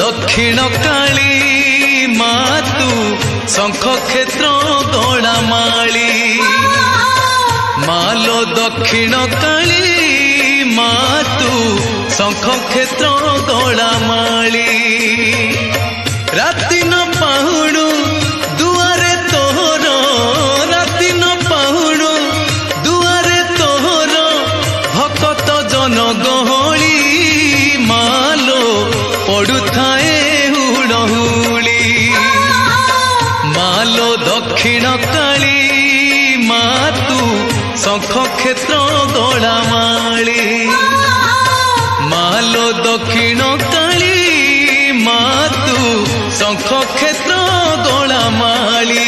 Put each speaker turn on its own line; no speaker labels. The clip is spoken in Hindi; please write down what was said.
दक्षिण काली मातु शंख क्षेत्र गड़ामाली मालो दक्षिण काली मातु शंख क्षेत्र गड़ामाली राति न पाहुणु दुआरे तोहर राति न पाहुणु दुआरे तोहर भक्त जन गहली मालो पड़ुथाए हुड़हुली मालो दक्षिण काली मातु शंख क्षेत्र गड़ामाली मालो दक्षिण काली मातु शंख क्षेत्र गड़ामाली।